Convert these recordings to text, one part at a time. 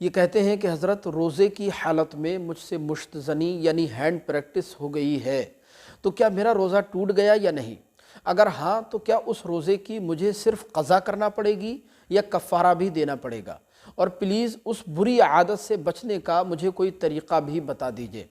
یہ کہتے ہیں کہ حضرت روزے کی حالت میں مجھ سے مشت زنی یعنی ہینڈ پریکٹس ہو گئی ہے، تو کیا میرا روزہ ٹوٹ گیا یا نہیں؟ اگر ہاں تو کیا اس روزے کی مجھے صرف قضا کرنا پڑے گی یا کفارہ بھی دینا پڑے گا؟ اور پلیز اس بری عادت سے بچنے کا مجھے کوئی طریقہ بھی بتا دیجئے۔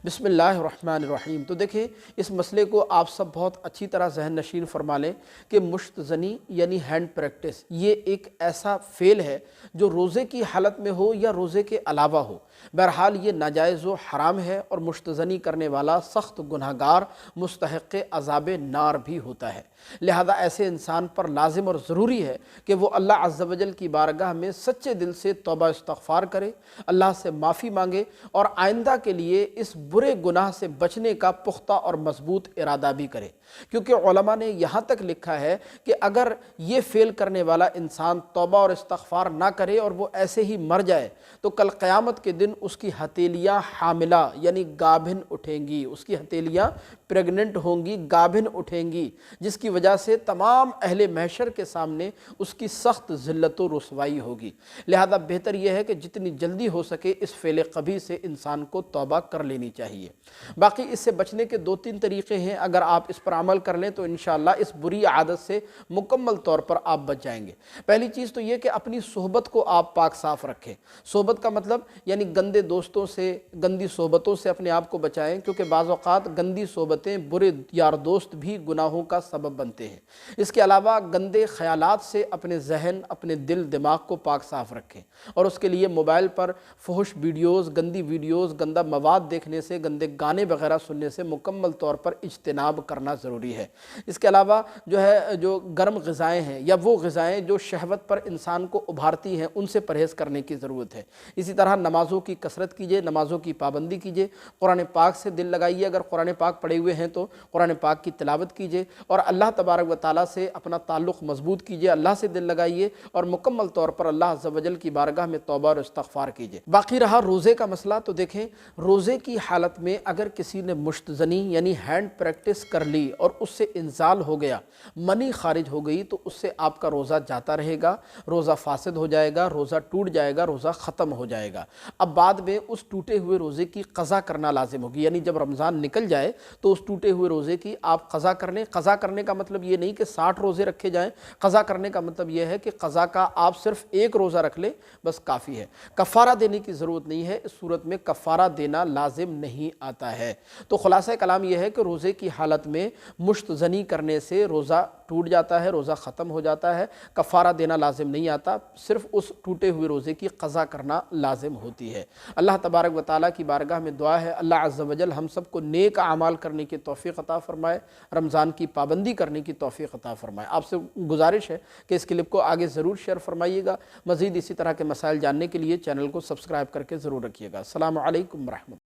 بسم اللہ الرحمن الرحیم۔ تو دیکھیں اس مسئلے کو آپ سب بہت اچھی طرح ذہن نشین فرما لیں کہ مشت زنی یعنی ہینڈ پریکٹس یہ ایک ایسا فعل ہے جو روزے کی حالت میں ہو یا روزے کے علاوہ ہو، بہرحال یہ ناجائز و حرام ہے، اور مشت زنی کرنے والا سخت گناہگار مستحق عذاب نار بھی ہوتا ہے۔ لہذا ایسے انسان پر لازم اور ضروری ہے کہ وہ اللہ عز و جل کی بارگاہ میں سچے دل سے توبہ استغفار کرے، اللہ سے معافی مانگے، اور آئندہ کے لیے اس برے گناہ سے بچنے کا پختہ اور مضبوط ارادہ بھی کرے، کیونکہ علماء نے یہاں تک لکھا ہے کہ اگر یہ فعل کرنے والا انسان توبہ اور استغفار نہ کرے اور وہ ایسے ہی مر جائے تو کل قیامت کے دن اس کی ہتھیلیاں حاملہ یعنی گابھن اٹھیں گی، اس کی ہتھیلیاں پریگننٹ ہوں گی، گابھن اٹھیں گی، جس کی وجہ سے تمام اہل محشر کے سامنے اس کی سخت ذلت و رسوائی ہوگی۔ لہذا بہتر یہ ہے کہ جتنی جلدی ہو سکے اس فعل قبیح سے انسان کو توبہ کر لینی چاہیے۔ باقی اس سے بچنے کے 2-3 طریقے ہیں، اگر آپ اس پر عمل کر لیں تو انشاءاللہ اس بری عادت سے مکمل طور پر آپ بچ جائیں گے۔ پہلی چیز تو یہ کہ اپنی صحبت کو آپ پاک صاف رکھیں۔ صحبت کا مطلب یعنی گندے دوستوں سے، گندی صحبتوں سے اپنے آپ کو بچائیں، کیونکہ بعض اوقات گندی صحبتیں، برے یار دوست بھی گناہوں کا سبب بنتے ہیں۔ اس کے علاوہ گندے خیالات سے اپنے ذہن، اپنے دل دماغ کو پاک صاف رکھیں، اور اس کے لیے موبائل پر فحش ویڈیوز، گندی ویڈیوز، گندا مواد دیکھنے سے، گندے گانے وغیرہ سننے سے مکمل طور پر اجتناب کرنا ضروری ہے۔ اس کے علاوہ جو گرم غذائیں ہیں یا وہ غذائیں جو شہوت پر انسان کو ابھارتی ہیں، ان سے پرہیز کرنے کی ضرورت ہے۔ اسی طرح نمازوں کی کثرت کیجیے، نمازوں کی پابندی کیجیے، قرآن پاک سے دل لگائیے، اگر قرآن پاک پڑھے ہوئے ہیں تو قرآن پاک کی تلاوت کیجیے، اور اللہ تبارک و تعالیٰ سے اپنا تعلق مضبوط کیجیے، اللہ سے دل لگائیے، اور مکمل طور پر اللہ عز و جل کی بارگاہ میں توبہ اور استغفار کیجیے۔ باقی رہا روزے کا مسئلہ، تو دیکھیں روزے کی حالت میں اگر کسی نے مشت زنی یعنی ہینڈ پریکٹس کر لی اور اس سے انزال ہو گیا، منی خارج ہو گئی، تو اس سے آپ کا روزہ جاتا رہے گا، روزہ فاسد ہو جائے گا، روزہ ٹوٹ جائے گا، روزہ ختم ہو جائے گا۔ اب بعد میں اس ٹوٹے ہوئے روزے کی قضا کرنا لازم ہوگی، یعنی جب رمضان نکل جائے تو اس ٹوٹے ہوئے روزے کی آپ قضا کر لیں۔ قضا کرنے کا مطلب یہ نہیں کہ 60 روزے رکھے جائیں، قضا کرنے کا مطلب یہ ہے کہ قضا کا آپ صرف ایک روزہ رکھ لیں، بس کافی ہے، کفارہ دینے کی ضرورت نہیں ہے، اس صورت میں کفارہ دینا لازم نہیں آتا ہے۔ تو خلاصہ کلام یہ ہے کہ روزے کی حالت میں مشت زنی کرنے سے روزہ ٹوٹ جاتا ہے، روزہ ختم ہو جاتا ہے، کفارہ دینا لازم نہیں آتا، صرف اس ٹوٹے ہوئے روزے کی قضا کرنا لازم ہوتی ہے۔ اللہ تبارک و تعالیٰ کی بارگاہ میں دعا ہے اللہ عز و جل ہم سب کو نیک اعمال کرنے کی توفیق عطا فرمائے، رمضان کی پابندی کرنے کی توفیق عطا فرمائے۔ آپ سے گزارش ہے کہ اس کلپ کو آگے ضرور شیئر فرمائیے گا۔ مزید اسی طرح کے مسائل جاننے کے لیے چینل کو سبسکرائب کر کے ضرور رکھیے گا۔ السلام علیکم ورحمۃ اللہ۔